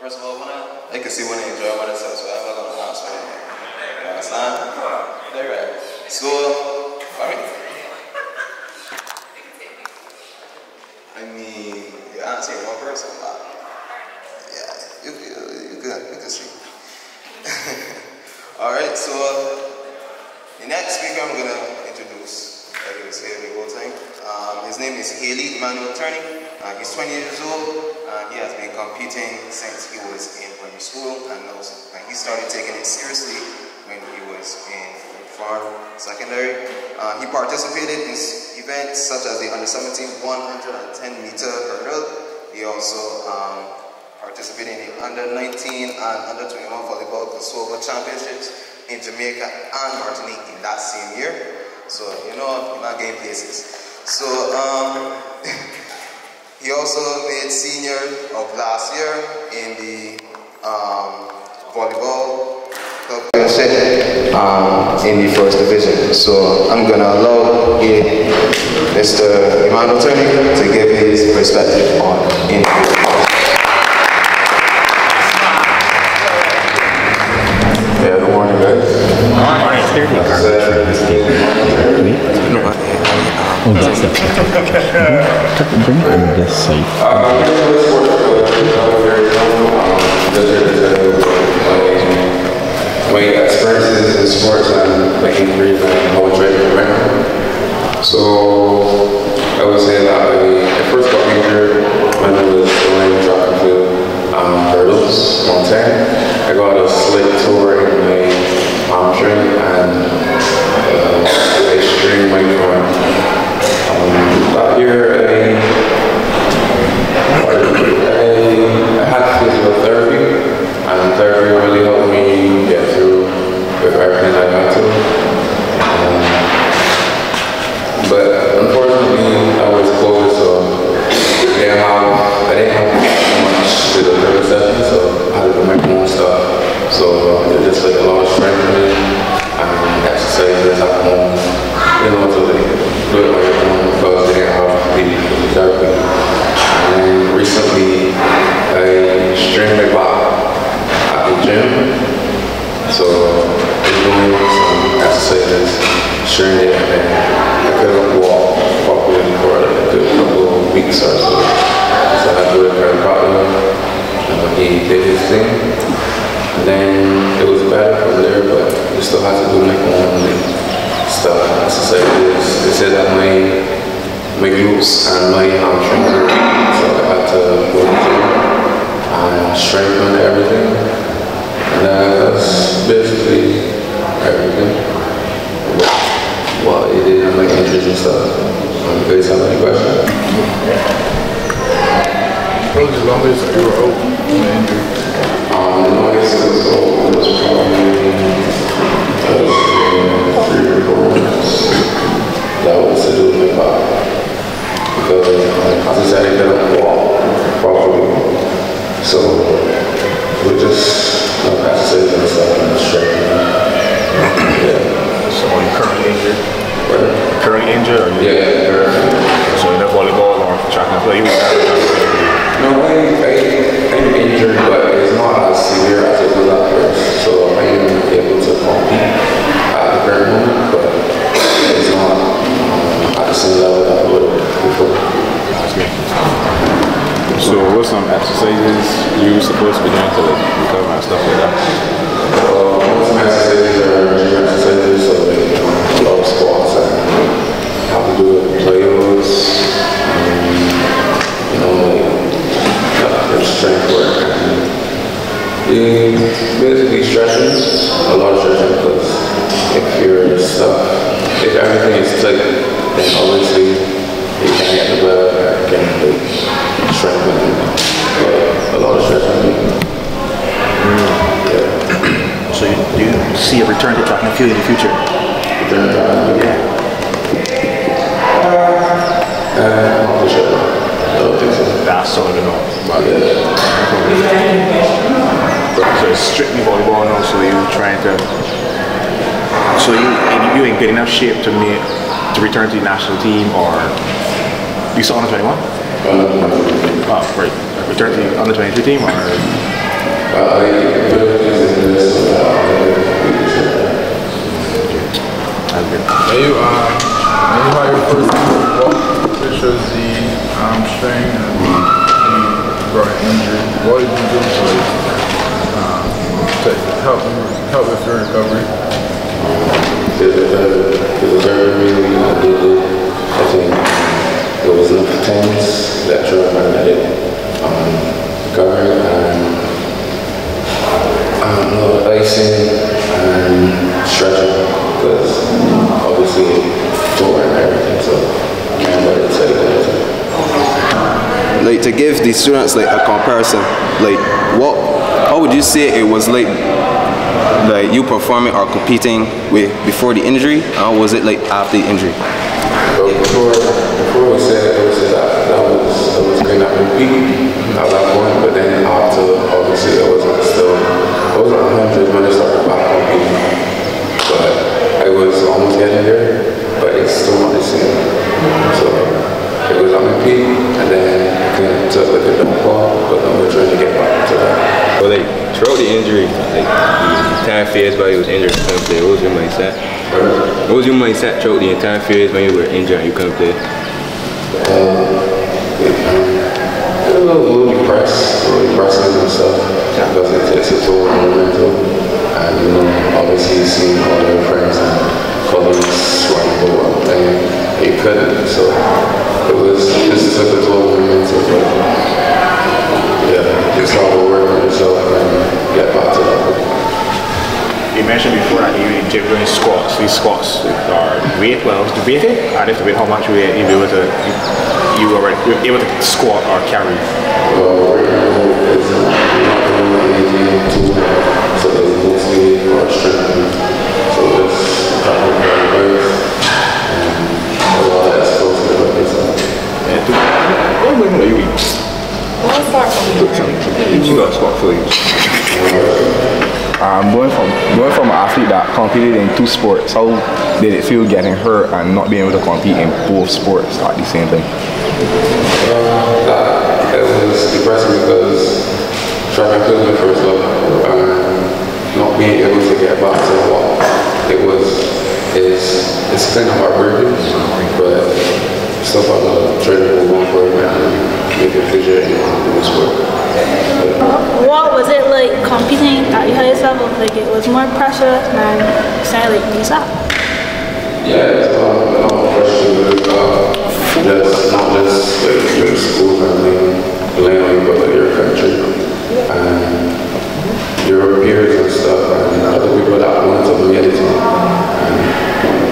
First of all, I can see when they enjoy what it says, so I'm not going to ask for it. You understand? They're right. So, alright. I mean, you're answering one person, but yeah, you can see. Alright, so the next speaker I'm going to introduce, like it was here the whole time. His name is Haley Emmanuel Turney. He's 20 years old. He has been competing since he was in primary school, and he started taking it seriously when he was in farm secondary. He participated in events such as the under-17 110-meter hurdle. He also participated in the under-19 and under-21 volleyball crossover championships in Jamaica and Martinique in that same year. So, you know, you're not getting places. So, he also made senior of last year in the volleyball club in the first division. So I'm going to allow Mr. Emmanuel Turney to give his perspective on interview. Yeah, good morning, guys. Bring it on this side. My experiences in sports and like injuries and how I try to prevent them. So I would say that I first got injured when I was doing track and field hurdles 110. I got a slight tour in my hamstring and I strained my groin. That year I had physiotherapy, and therapy really helped me get through with everything I had to. But unfortunately, I was COVID, so I didn't have much physiotherapy sessions, so I had to do my own stuff. So it just like a lot of strengthening and exercises at home, you know, to like do it on your own because they didn't have the therapy. And recently, I strained my back at the gym, so I was doing some exercises, strained it, and then I couldn't walk properly for like a couple of weeks or so. So I had to do it very properly, and he did his thing. And then it was better from there, but I still had to do my own stuff, exercises. They said that my glutes and my hamstring were weak, so I had to go to the gym and strengthen everything. And that's basically everything. Well, it did like injuries and stuff. You guys have any questions? What was the longest you were out from the injury? The longest I was out was probably 3 or 4 months. That was to do with my back. Because as I said, I couldn't walk properly. So we just exercise and stuff and strengthening. Yeah. So are you currently injured? Right. Currently injured? Or you So you're not volleyball or track and field? No, I'm injured, but it's not as severe as it was at first. So I am able to compete at the current moment, but it's not at the same level that I would before. So what some exercises you supposed to be doing to recover and stuff like that? Some exercises are gym exercises, so like a lot of squats and how to do it, play-offs, you know, like strength work. Basically stretching, a lot of stretching, because if you're stuck, if everything is tight, then obviously you can't get the blood, you can't like strengthen it. A lot of stretching. Yeah. So do you see a return to track and field in the future? Return to track and field? I'm not sure. I don't think so. That's all I know. But yeah. So it's strictly volleyball now, so you're trying to... So you in good enough shape to return to the national team, or... You saw under 21? Oh, right. Return to the under 23 team, or... When you had your first walk, which was the strain and the groin injury, what did you do to help with your recovery? Physiotherapy, I did it. I think it was enough times that I did recovery and icing and stretching because obviously tour and everything, so I can't let it take that. Like to give the students like a comparison, like how would you say it was like you performing or competing with before the injury, and how was it like after the injury? So before we said that was going up in peak at that point, but then after obviously it was 100 when I started back competing, but I was almost getting there, but it's still not the same. So it was on my peak, and then I kind of took like a downfall, but now we're trying to get back to that. Well, like throughout the injury, like the entire phase while you was injured, you couldn't play. What was your mindset? What was your mindset throughout the entire phase when you were injured and you couldn't play? A little depressed and stuff, because it takes a toll on your mental, and obviously seeing all your friends and colleagues trying to go up and you couldn't, so it was just took a toll on your mental, but yeah, just all the work on yourself and get back to that. You mentioned before that you did doing squats. These squats are weight, well, the weight, I didn't debate how much weight you were able to squat or carry. Well, right now it's not anything too hard, so it's mostly for strength. So just a couple of weights and a lot of explosive weights. What weight are you eating? We'll start from You got squat for you. Going from an athlete that competed in 2 sports, how did it feel getting hurt and not being able to compete in both sports at the same time? It was depressing because track and field was my first love, and not being able to get back to the wall, it's kind of heartbreaking, but still part of the training we're going for it and making figure in the sport. What was it like competing at your highest level? Like it was more pressure than say like USAP? Yeah, it's a lot of pressure because not just like your school and playing, but like your country and your peers and stuff and other people that wanted to be editing and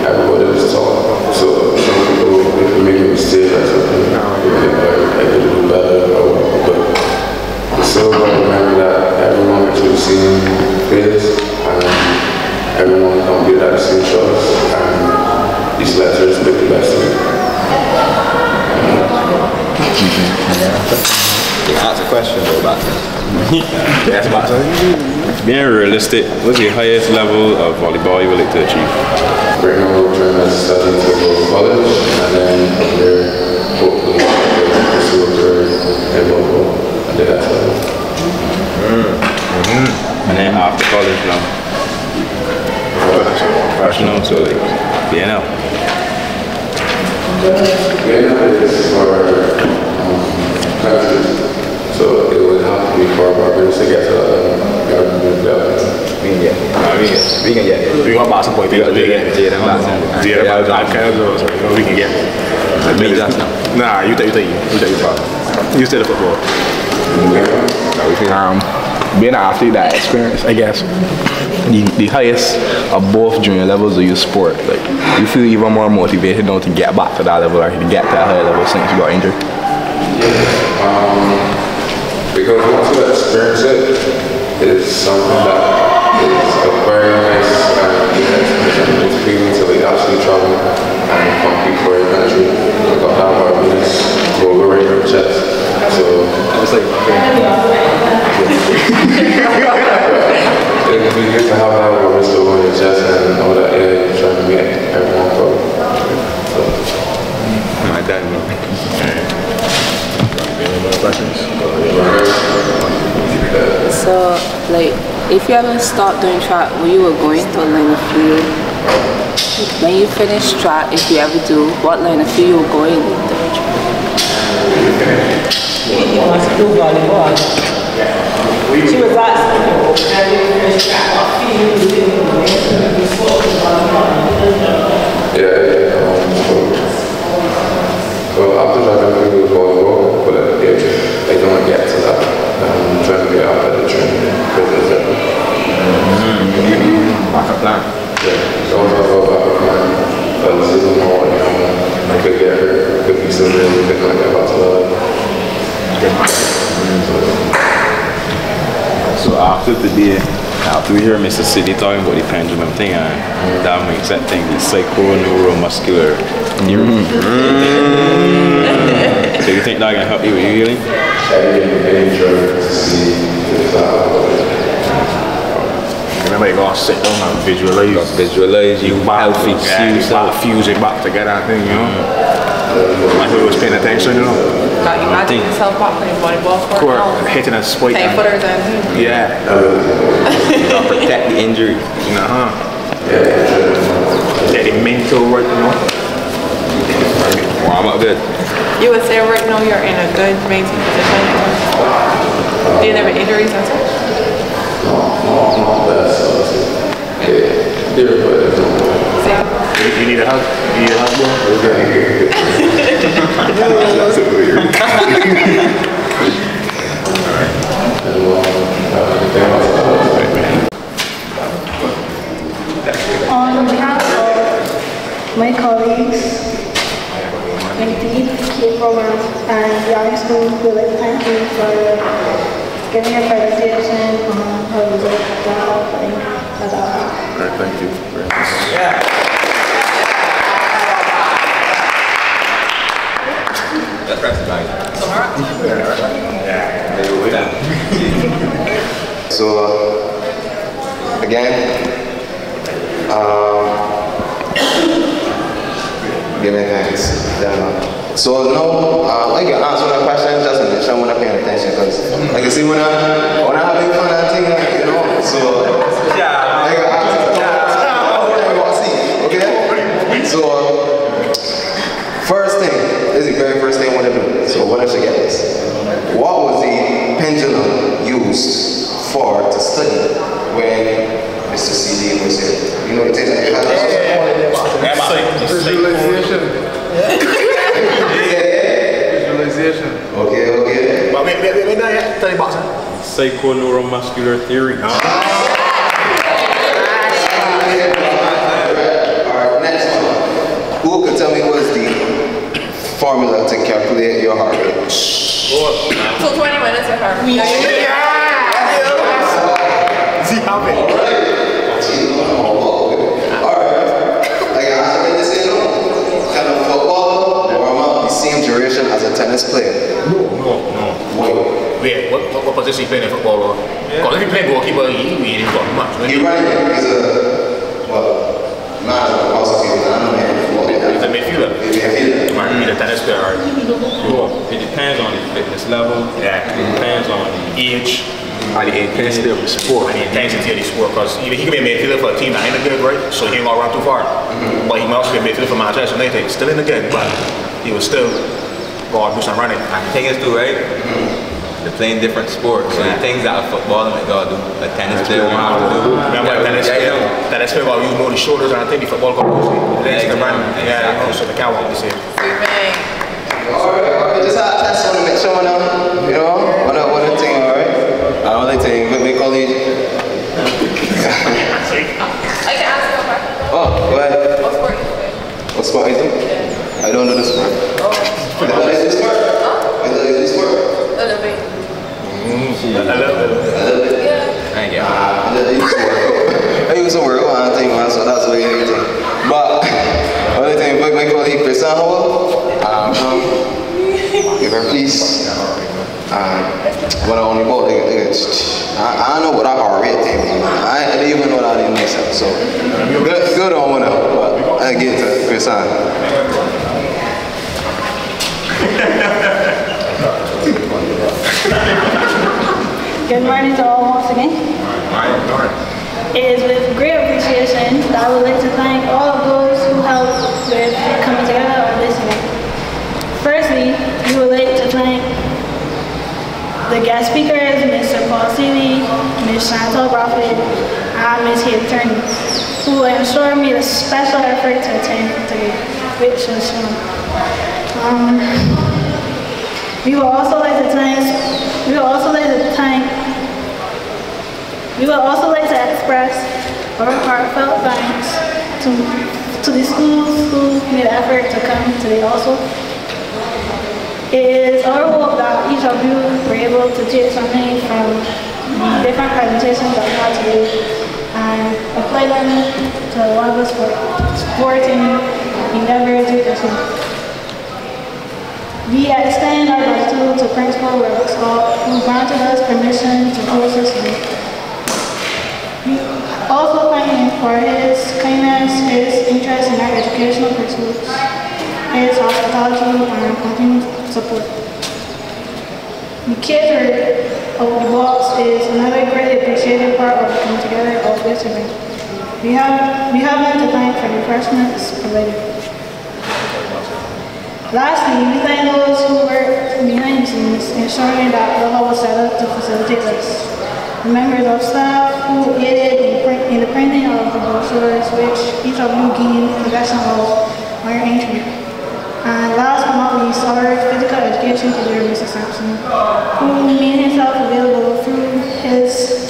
everybody was taught. So some people if you make a mistake or something, I could do better but still remember that everyone went through the same phase and everyone competed at the same shows and these letters make the best of it. That's a question though about That's about being realistic, what's your highest level of volleyball you would like to achieve? Right now we're trying to study to go to college and then from there hopefully pursue a career in volleyball and do that level. And then after college now? Professional, so like BNL. BNL is for countries. So it would have to be for Barbados to get to government level. We can get it. We got basketball. We can get it. We can get it. Nah, you take it. You stay the football. Being an athlete, that experience, I guess, the highest of both junior levels of your sport, like you feel even more motivated now to get back to that level or to get to that higher level since you got injured? Yeah, because once you experience it's something that is a very nice experience to like actually travel and compete for your country. Like I've had Barbados go right in your chest. So it's like it would be good to have that Barbados go on your chest and know that you're trying to make everyone proud. So my dad knows. Any more questions? So, like, if you ever stopped doing track when you were going to a line of field, when you finish track, if you ever do, what line of field you were going into? She wants to do volleyball. She was asking me, have you finished track? Well, after track, I'm going to do volleyball, but I don't get to that. I'm trying to get out of the training. Backup plan. Yeah, so I was about backup plan. But this is more, I could get hurt, could be some really good when I get back to the So after today, after we hear Mr. City talking about the pendulum thing, and that makes that thing the psychoneuromuscular theory. So you think that can help you with your healing? Remember, you gotta sit down and visualize. You visualize you healthy, fuse it back together, I think, you know. Like we was paying attention, you know. Like imagine yourself back playing volleyball for Court, hitting a spike. 10 footers and yeah. Protect the injury. Get the mental right, you know. Warm up good. you would say right now you're in a good mental position. Do you have any injuries and such? You need a hug? You need a hug, On behalf of my colleagues, Indeed, Key Program, and the Alleyne School, we would like to thank you for giving a presentation on how we did that thing as well. Alright, thank you very much. Yeah. That's right. So, again, giving thanks. So now, I can answer that question just to make sure I'm not paying attention because I can see when I'm having fun and things, you know, so I can answer. Okay? So, first thing, this is the very first thing I want to do. So what I should get this. What was the pendulum used for to study when Mr. CD was here? You know, it takes like Visualization. Okay. But wait, not yet. Tell you about Psychoneuromuscular theory. Alright, next one. Who can tell me what's the formula to calculate your heart rate? So 20 minutes your heart rate. See how many? Same duration as a tennis player? No. Wait, what position you playing in football? Because if you play goalkeeper, you ain't got much. You're right, he's he's a midfielder. Might be a tennis player. It depends on the fitness level. Yeah. It depends on the age. And the intensity of the sport. And the intensity of the sport, because he can be a midfielder for a team that ain't good, right? So he ain't gonna run too far. But he might also be a midfielder for Manchester United, still in the good, but he was still going to do some running. And the thing is too, right? They're playing different sports. So the things that a footballer might gotta do, a tennis player won't have to do. Remember tennis player gotta use more of the shoulders, and I think the football gotta use the run. Yeah, you know, so the cow won't be safe. Alright, just I just want to make sure you know, one thing, alright? One thing, we call it. I can ask you a question. Oh, go ahead. What sport you play? What sport I do? I don't know the sport. I don't know the sport. I don't know the sport. A little bit. A little bit. Yeah. Thank you. I used to work on thing, man, so that's what you do. But only thing, my colleague Krisanne Howell, give her peace. What I only bought, I don't know what I heart rate thing means. I didn't even know that in myself. So good on one out, but I get to Krisanne. Good morning to all. It is with great appreciation that I would like to thank all of those who helped with coming together on this event. Firstly, we would like to thank the guest speakers, Mr. Paul Seeley, Ms. Chantelle Brathwaite, and Ms. Auditorium, who I'm sure made a special effort to attend today, which was shown. We would also like to express our heartfelt thanks to the schools who made an effort to come today also. It is our hope that each of you were able to take something from the different presentations that we had today and apply them to one of us supporting endeavors we pursue. We extend our gratitude to Principal Leacock, who granted us permission to host this event. We also thank him for his kindness, his interest in our educational pursuits, his hospitality, and continued support. The caterer of the box is another greatly appreciated part of the coming together of this event. We have them to thank for the refreshments provided. Lastly, we thank those who worked behind the scenes, ensuring that the hall was set up to facilitate us. The members of staff who aided in the printing of the brochures, which each of you gained possession of on your entry. And last but not least, our physical education teacher, Mr. Sampson, who made himself available through his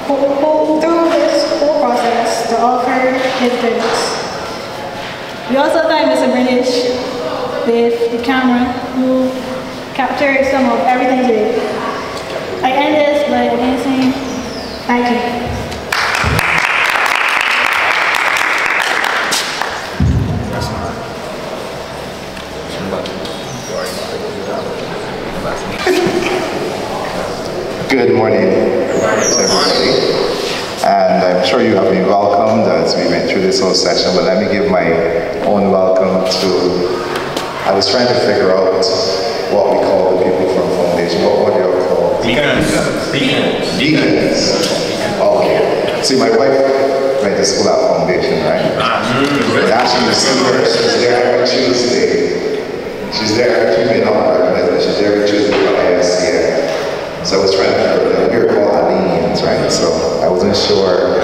whole process to offer his guidance. We also thank Mr. British with the camera, who captured some of everything today. I end this by again saying thank you. Good morning to everybody, and I'm sure you have been welcomed as we went through this whole session, but let me give my own welcome to, I was trying to figure out what we call the people from Foundation. What do you call? Deacons. Okay. See, my wife went to school at Foundation, right? Actually, you see her, she's there every Tuesday. She's there every Tuesday, not recognized, but she's there every Tuesday for ISCA. So I was trying to figure out, we were called Alleynians, right? So I wasn't sure.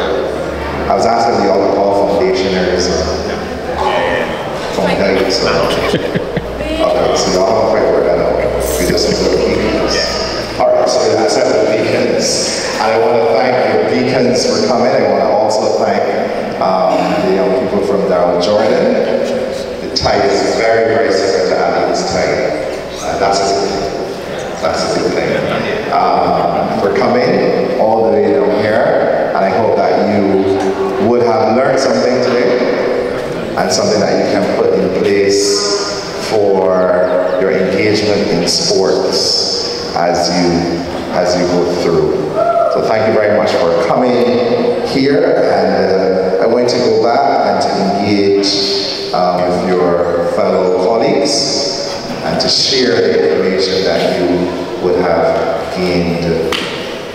I was asking the other call Foundationers or Foundations. Okay, so y'all haven't quite worked that out. We just went to the Beacons. Alright, so that's it, the Beacons. I want to thank the Beacons for coming. I want to also thank the young people from Daryl, Jordan. The tie is very, very similar to Alleyne's tie. That's a good thing. For coming all the way down here, and I hope that you would have learned something today and something that you can put in place for your engagement in sports as you go through. So thank you very much for coming here, and I'm going to go back and to engage with your fellow colleagues and to share the information that you would have gained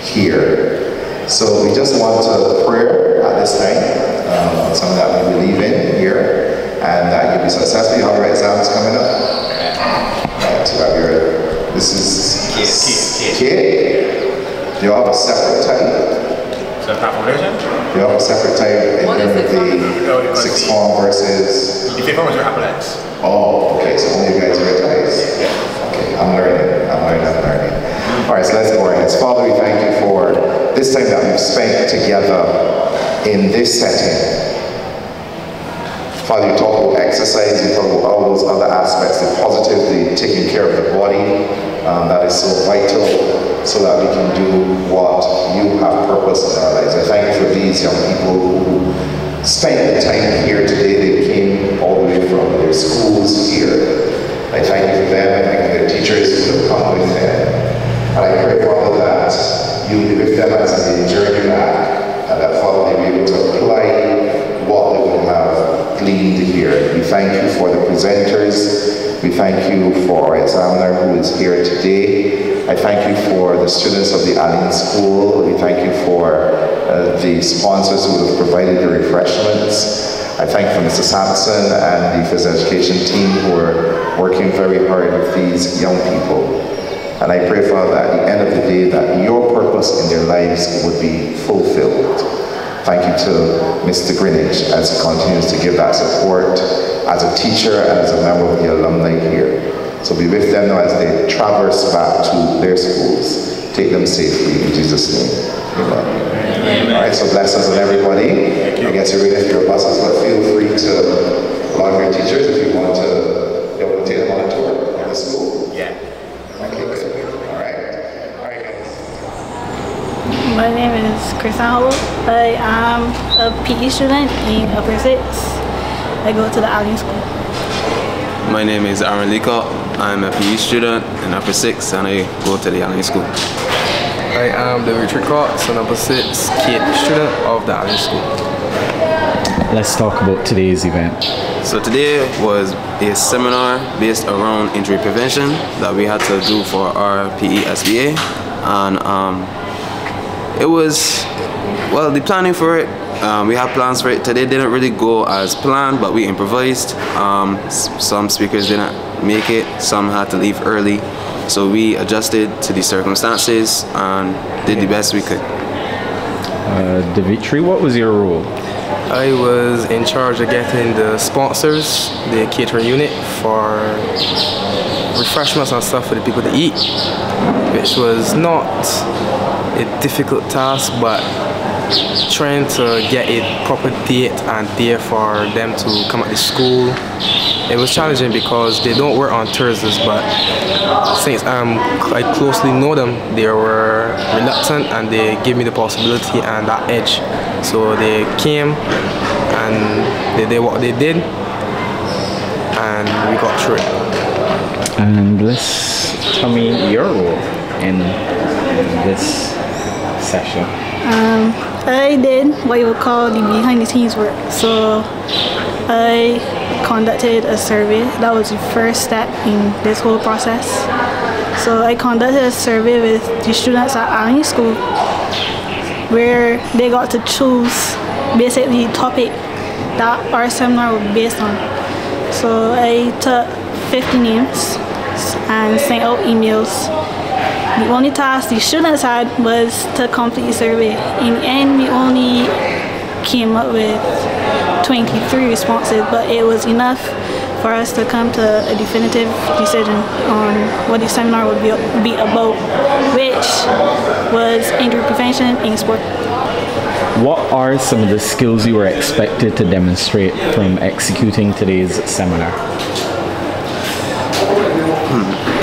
here. So we just want to pray at this time, something that we believe in here, and that you'll be successful. You have your exams coming up. Right, you have your, this is CA. Do you all have a separate type? Separate foundation? Do you have a separate type in terms of the sixth form versus? The fifth form is your athletics. Oh, okay, so only you guys are types. Yeah. Okay, I'm learning. All right, so let's go right. Father, we thank you for this time that we've spent together in this setting. Father, you talk about exercise, you talk about all those other aspects, the positive, the taking care of the body, that is so vital so that we can do what you have purposed in our lives. I thank you for these young people who spent the time here today. They came all the way from their schools here. I thank you for them, I thank you for their teachers who have come with them. And I pray, Father, that you will be with them as they journey back, and that, Father, they will be able to apply what they will have gleaned here. We thank you for the presenters. We thank you for our examiner who is here today. I thank you for the students of the Alleyne School. We thank you for the sponsors who have provided the refreshments. I thank Mr. Sampson and the physical education team who are working very hard with these young people. And I pray, Father, at the end of the day that your purpose in their lives would be fulfilled. Thank you to Mr. Greenwich as he continues to give that support as a teacher and as a member of the alumni here. So be with them now as they traverse back to their schools. Take them safely in Jesus' name. Amen. All right, so blessings on everybody. I guess you're ready for your buses, but feel free to allow your teachers if you want to be able to take them on a tour of the school. Yeah. Okay, good. All right. All right, guys. My name is Krisanne Howell. I am a PE student in upper 6. I go to the Alleyne school. My name is Leacock. I'm a PE student in upper 6 and I go to the Alleyne school. I am Davitri Cox, an upper 6 CA.P.E student of the Alleyne school. Let's talk about today's event. So today was a seminar based around injury prevention that we had to do for our PE SBA, and it was, well, the planning for it, we had plans for it. Today didn't really go as planned, but we improvised. Some speakers didn't make it, some had to leave early. So we adjusted to the circumstances and did the best we could. Davitri, what was your role? I was in charge of getting the sponsors, the catering unit, for refreshments and stuff for the people to eat, which was not a difficult task, but trying to get a proper date and day for them to come at the school. It was challenging because they don't work on Thursdays, but since I closely know them, they were reluctant and they gave me the possibility and that edge. So they came and they did what they did and we got through it. And tell me your role in this session. I did what you would call the behind the scenes work. So I conducted a survey. That was the first step in this whole process. So I conducted a survey with the students at Alleyne school where they got to choose basically the topic that our seminar was based on. So I took 50 names and sent out emails. The only task the students had was to complete the survey. In the end, we only came up with 23 responses, but it was enough for us to come to a definitive decision on what the seminar would be about, which was injury prevention in sport. What are some of the skills you were expected to demonstrate from executing today's seminar?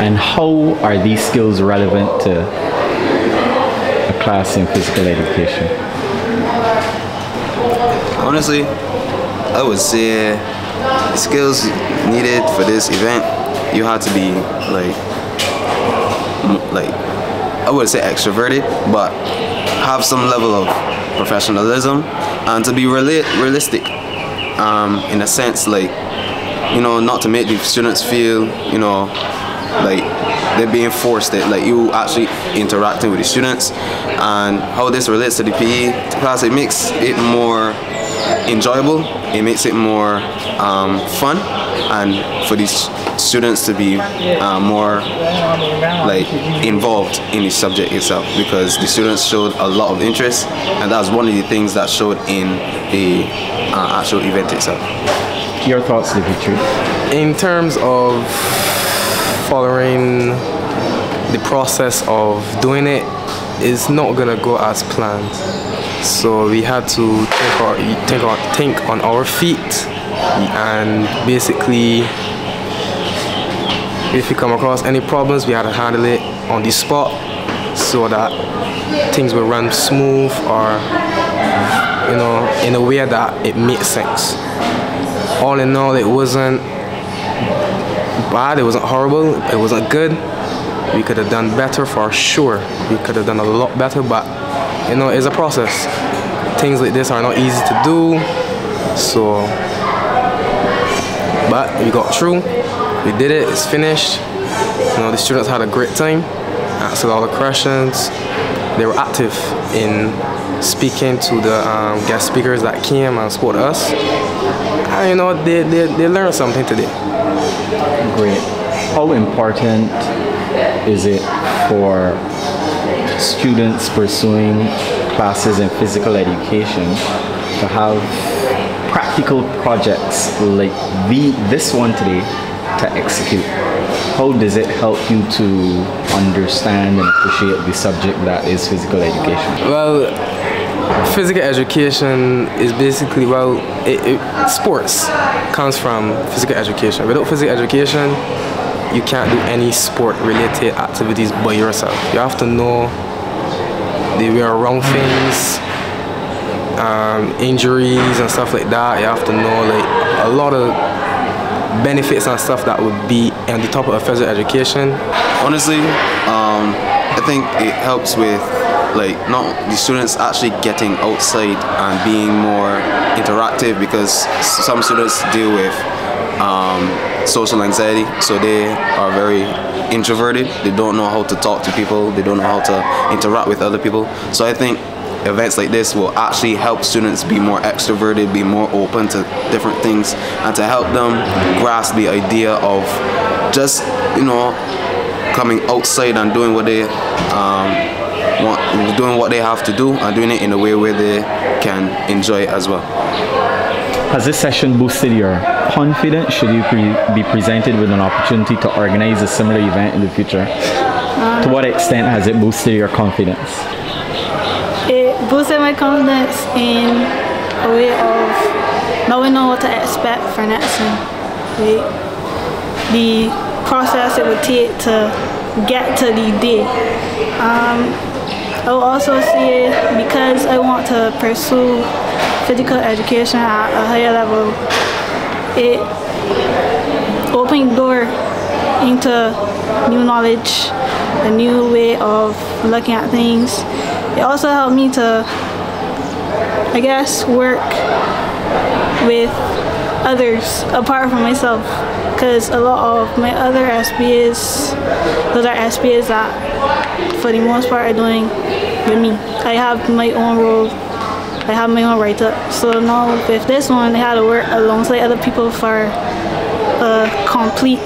And how are these skills relevant to a class in physical education? Honestly, I would say the skills needed for this event, you had to be like I would say extroverted, but have some level of professionalism and to be realistic in a sense, like, you know, not to make the students feel, you know, like they're being forced, that like you actually interacting with the students. And how this relates to the PE class, it makes it more enjoyable, it makes it more fun, and for these students to be more like involved in the subject itself, because the students showed a lot of interest, and that's one of the things that showed in the actual event itself. Your thoughts, Davitri? In terms of following the process of doing it, is not gonna go as planned. So we had to think on our feet, and basically, if we come across any problems, we had to handle it on the spot so that things will run smooth, or, you know, in a way that it makes sense. All in all, it wasn't bad, it wasn't horrible, it wasn't good. We could have done better for sure. We could have done a lot better, but you know, it's a process. Things like this are not easy to do, so, but we got through. We did it, it's finished. You know, the students had a great time, answered all the questions, they were active in speaking to the guest speakers that came and spoke to us. And you know, they learned something today. Great. How important is it for students pursuing classes in physical education to have practical projects like this one today to execute? How does it help you to understand and appreciate the subject that is physical education? Well, physical education is basically, well, sports comes from physical education. Without physical education, you can't do any sport-related activities by yourself. You have to know the way around things, injuries and stuff like that. You have to know like a lot of benefits and stuff that would be on the top of physical education. Honestly, I think it helps with like not the students actually getting outside and being more interactive, because some students deal with social anxiety, so they are very introverted. They don't know how to talk to people, they don't know how to interact with other people. So I think events like this will actually help students be more extroverted, be more open to different things, and to help them grasp the idea of just, you know, coming outside and doing what they doing what they have to do, and doing it in a way where they can enjoy it as well. Has this session boosted your confidence? Should you be presented with an opportunity to organize a similar event in the future? To what extent has it boosted your confidence? It boosted my confidence in a way of knowing what to expect for next time. Like, the process it would take to get to the day. I will also say, because I want to pursue physical education at a higher level, it opened the door into new knowledge, a new way of looking at things. It also helped me to, I guess, work with others apart from myself, because a lot of my other SBAs, those are SBAs that for the most part are doing with me. I have my own role, I have my own write-up. So now with this one, I had to work alongside other people for a complete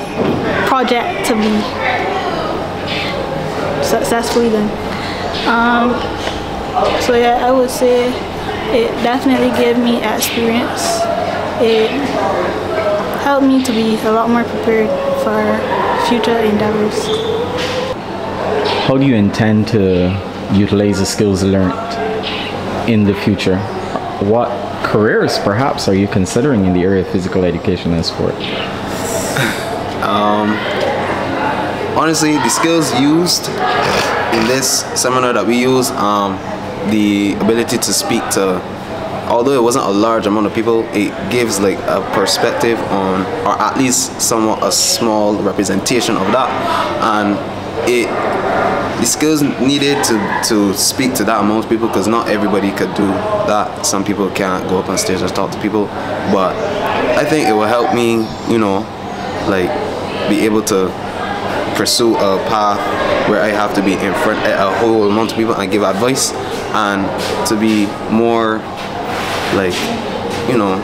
project to be successfully done. So yeah, I would say it definitely gave me experience. It helped me to be a lot more prepared for future endeavors. How do you intend to utilize the skills learned in the future? What careers perhaps are you considering in the area of physical education and sport? Honestly, the skills used in this seminar that we use, the ability to speak to, although it wasn't a large amount of people, it gives like a perspective on, or at least somewhat a small representation of that, and the skills needed to speak to that amount of people, because not everybody could do that. Some people can't go up on stage and talk to people, but I think it will help me, you know, like be able to pursue a path where I have to be in front of a whole amount of people and give advice, and to be more like, you know,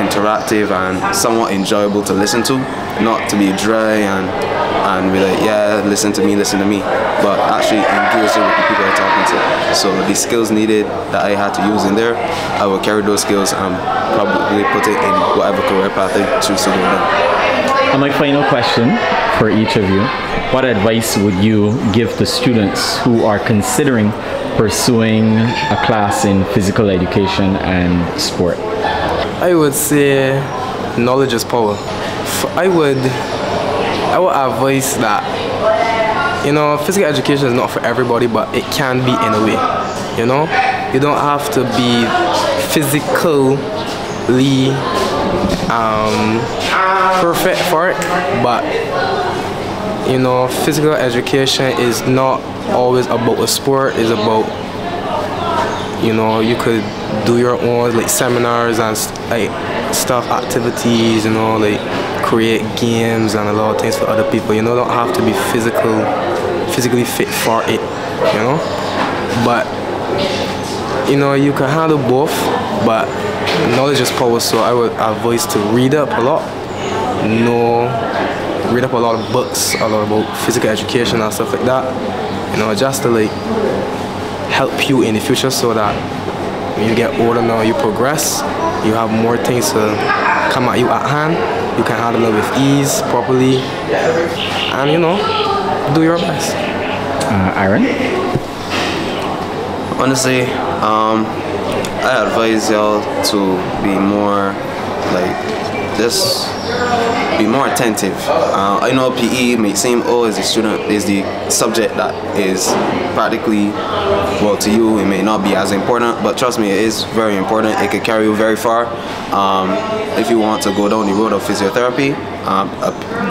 interactive and somewhat enjoyable to listen to, not to be dry and be like, yeah, listen to me, but actually engaging with the people I'm talking to. So the skills needed that I had to use in there, I will carry those skills and probably put it in whatever career path I choose to go down. And my final question for each of you, what advice would you give to students who are considering pursuing a class in physical education and sport? I would say knowledge is power. I would advise that, you know, physical education is not for everybody, but it can be in a way. You know, you don't have to be physically perfect for it, but you know, physical education is not always about a sport. It's about, you know, you could do your own like seminars and like stuff, activities, you know, like create games and a lot of things for other people. You know, don't have to be physically fit for it, you know. but you know, you can handle both, but knowledge is power, so I would advise to read up a lot. Read up a lot of books, a lot about physical education and stuff like that. You know, just to like help you in the future, so that when you get older now, you progress, you have more things to come at you at hand, you can handle it with ease, properly, and you know, do your best. Aaron? Honestly, I advise y'all to be more just be more attentive. I know PE may seem, is the subject that is practically, well, to you it may not be as important, but trust me, it is very important. It can carry you very far. If you want to go down the road of physiotherapy,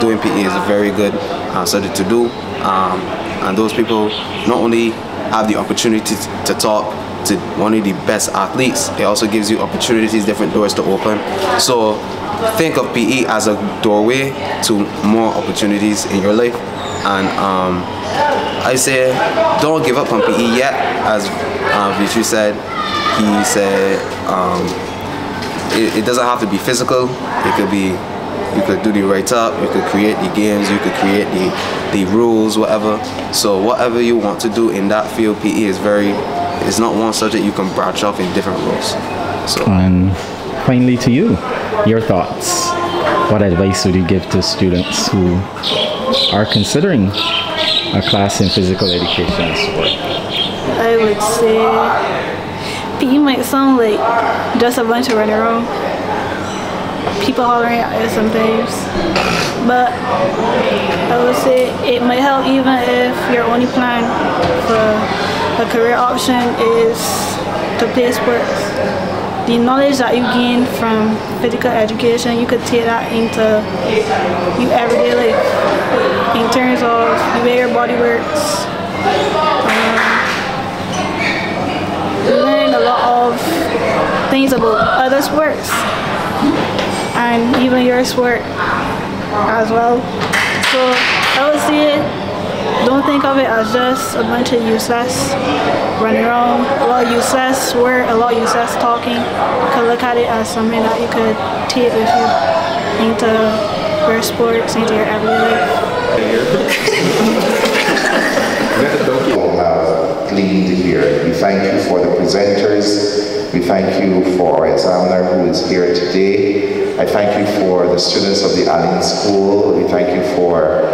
doing PE is a very good subject to do. And those people not only have the opportunity to talk to one of the best athletes, it also gives you opportunities, different doors to open. So think of PE as a doorway to more opportunities in your life. And I say don't give up on PE yet. As Davitri said, he said it doesn't have to be physical. It could be, you could do the write-up, you could create the games, you could create the rules, whatever. So whatever you want to do in that field, PE is it's not one subject. You can branch off in different roles. So. And finally to you, your thoughts. What advice would you give to students who are considering a class in physical education and sport? I would say PE might sound like just a bunch of running around, people hollering at you sometimes, but I would say it might help even if your only plan for a career option is to play sports. The knowledge that you gain from physical education, you could take that into your everyday life in terms of the way your body works. You learn a lot of things about other sports and even your sport as well. So I would say, don't think of it as just a bunch of useless running around, a lot of useless work, a lot of useless talking. You could look at it as something that you could take with you into your sports, into your everyday life. Gleaned here. We thank you for the presenters. We thank you for our examiner who is here today. I thank you for the students of the Alleyne School. We thank you for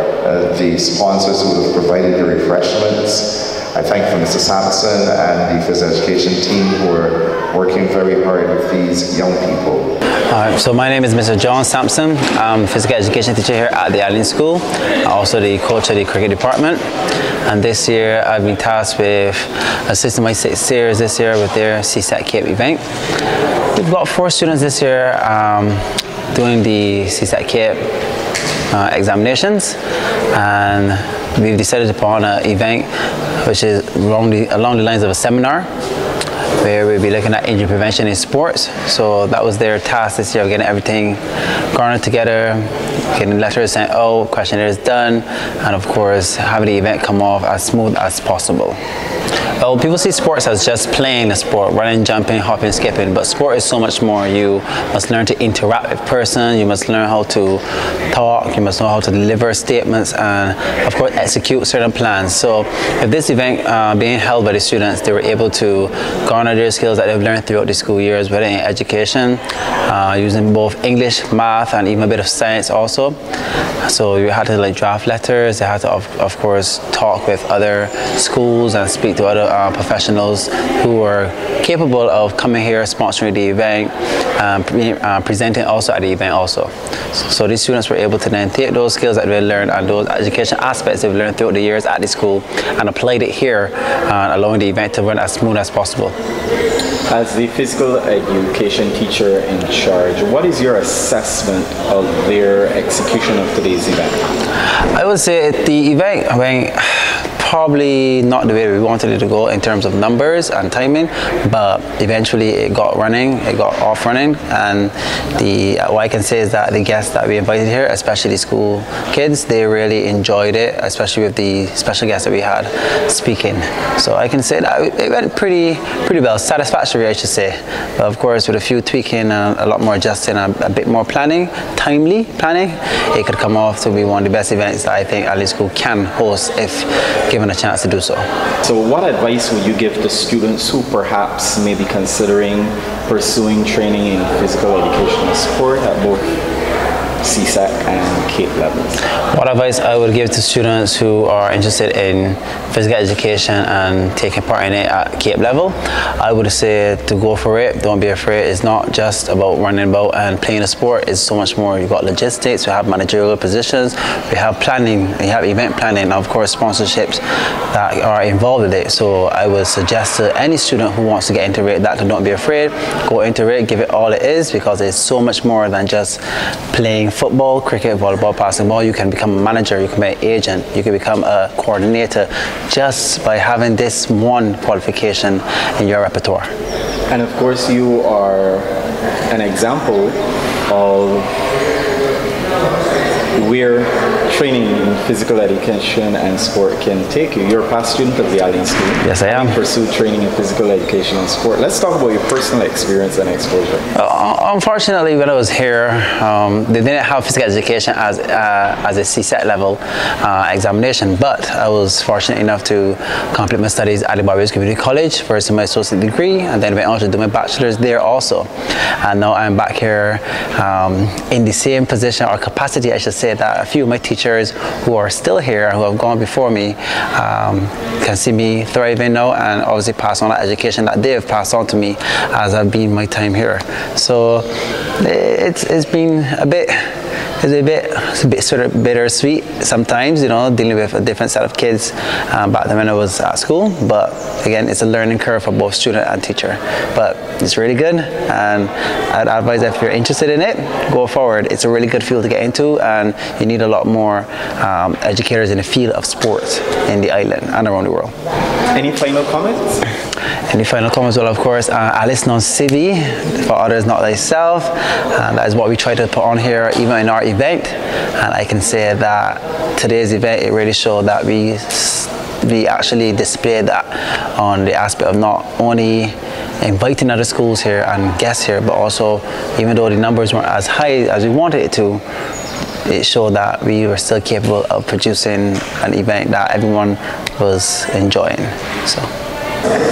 the sponsors who have provided the refreshments. I thank for Mr. Sampson and the physical education team who are working very hard with these young people. So my name is Mr. John Sampson. I'm a physical education teacher here at the Alleyne School, also the coach of the cricket department. And this year I've been tasked with assisting my 6th years this year with their C.A.P.E event. We've got 4 students this year doing the C.A.P.E examinations, and we've decided upon an event which is along the lines of a seminar where we'll be looking at injury prevention in sports. So that was their task this year, getting everything garnered together, getting letters sent out, questionnaires done, and of course having the event come off as smooth as possible. Well, people see sports as just playing a sport, running, jumping, hopping, skipping, but sport is so much more. You must learn to interact with person, you must learn how to talk, you must know how to deliver statements, and of course execute certain plans. So with this event being held by the students, they were able to garner their skills that they've learned throughout the school years, whether in education, using both English, math, and even a bit of science also. So you had to like draft letters, they had to of course talk with other schools and speak to other professionals who are capable of coming here, sponsoring the event, presenting also at the event also. So these students were able to then take those skills that they learned and those education aspects they've learned throughout the years at the school and applied it here, allowing the event to run as smooth as possible. As the physical education teacher in charge, what is your assessment of their execution of today's event? I would say the event went probably not the way we wanted it to go in terms of numbers and timing, but eventually it got running, it got off running, and what I can say is that the guests that we invited here, especially the school kids, they really enjoyed it, especially with the special guests that we had speaking. So I can say that it went pretty well, satisfactory I should say, but of course with a few tweaking and a lot more adjusting and a bit more planning, timely planning, it could come off to be one of the best events that I think Alleyne School can host if given a chance to do so. So what advice would you give to students who perhaps may be considering pursuing training in physical education and sport at both CSEC and C.A.P.E levels? What advice I would give to students who are interested in physical education and taking part in it at C.A.P.E level, I would say to go for it. Don't be afraid. It's not just about running about and playing a sport. It's so much more. You've got logistics, we have managerial positions, we have planning, we have event planning, and of course sponsorships that are involved with it. So I would suggest to any student who wants to get into it that don't be afraid. Go into it, give it all it is, because it's so much more than just playing football, cricket, volleyball, basketball. You can become a manager, you can be an agent, you can become a coordinator just by having this one qualification in your repertoire. And of course you are an example of where training in physical education and sport can take you. You're a past student of the Alleyne School. Yes, I am. Pursue training in physical education and sport. Let's talk about your personal experience and exposure. Unfortunately, when I was here, they didn't have physical education as a CSEC level examination, but I was fortunate enough to complete my studies at the Barbados Community College, first in my associate degree, and then went on to do my bachelor's there also. And now I'm back here in the same position or capacity, I should say, that a few of my teachers who are still here, who have gone before me, can see me thriving now and obviously pass on that education that they have passed on to me as I've been my time here. So it's been a bit sort of bittersweet sometimes, you know, dealing with a different set of kids back then when I was at school. But again, it's a learning curve for both student and teacher. But it's really good, and I'd advise that if you're interested in it, go forward. It's a really good field to get into, and you need a lot more educators in the field of sports in the island and around the world. Any final comments? Any final comments? Well, of course, Alice non sibi, for others not thyself. That is what we try to put on here, even in our event. And I can say that today's event, it really showed that we actually displayed that on the aspect of not only inviting other schools here and guests here, but also, even though the numbers weren't as high as we wanted it to, it showed that we were still capable of producing an event that everyone was enjoying. So.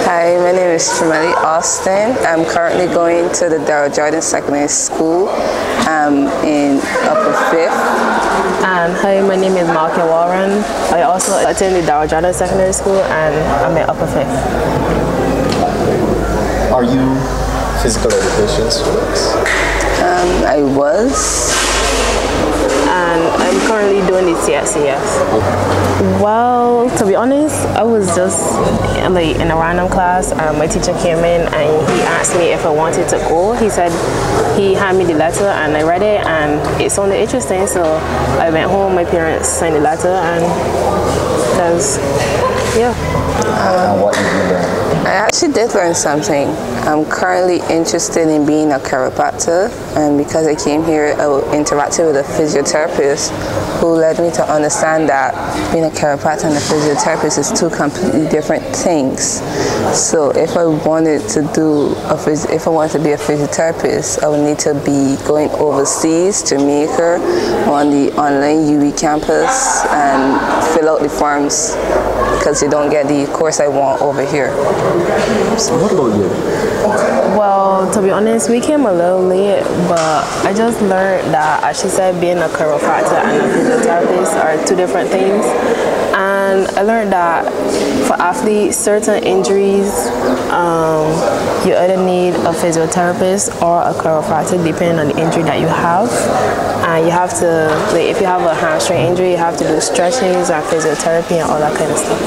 Hi, my name is Trimeli Austin. I'm currently going to the Daryl Secondary School in upper 5th. And hi, my name is Malkin Warren. I also attend the Daryl Secondary School and I'm in upper 5th. Are you physical education students? I was. And I'm currently doing the CXC, yes. Well, to be honest, I was just like in a random class. My teacher came in and he asked me if I wanted to go. He said he handed me the letter and I read it and it sounded interesting, so I went home, my parents signed the letter, and that's, yeah. What did you learn? I actually did learn something. I'm currently interested in being a chiropractor, and because I came here, I interacted with a physiotherapist who led me to understand that being a chiropractor and a physiotherapist is two completely different things. So if I wanted to be a physiotherapist, I would need to be going overseas, Jamaica, on the online UE campus, and fill out the forms, because you don't get the course I want over here. So what about you? Well, to be honest, we came a little late, but I just learned that, as she said, being a chiropractor and a physiotherapist are two different things. And I learned that for athletes, certain injuries, you either need a physiotherapist or a chiropractor, depending on the injury that you have. And you have to, like, if you have a hamstring injury, you have to do stretchings and physiotherapy and all that kind of stuff.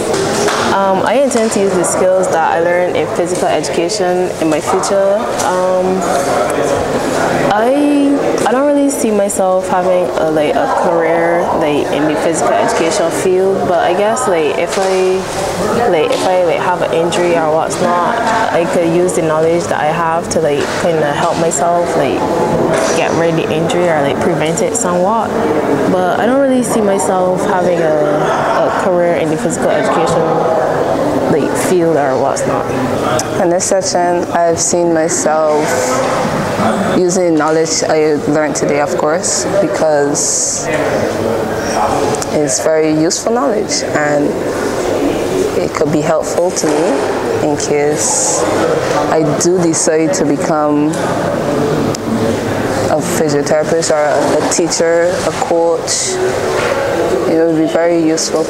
I intend to use the skills that I learned in physical education in my future. I I don't really see myself having a career in the physical education field, but I guess if I have an injury or what's not, I could use the knowledge that I have to kind of help myself get rid of the injury or prevent it somewhat. But I don't really see myself having a career in the physical education field or what's not. In this session, I've seen myself using knowledge I learned today, of course, because it's very useful knowledge and it could be helpful to me in case I do decide to become a physiotherapist or a teacher, a coach. It would be very useful.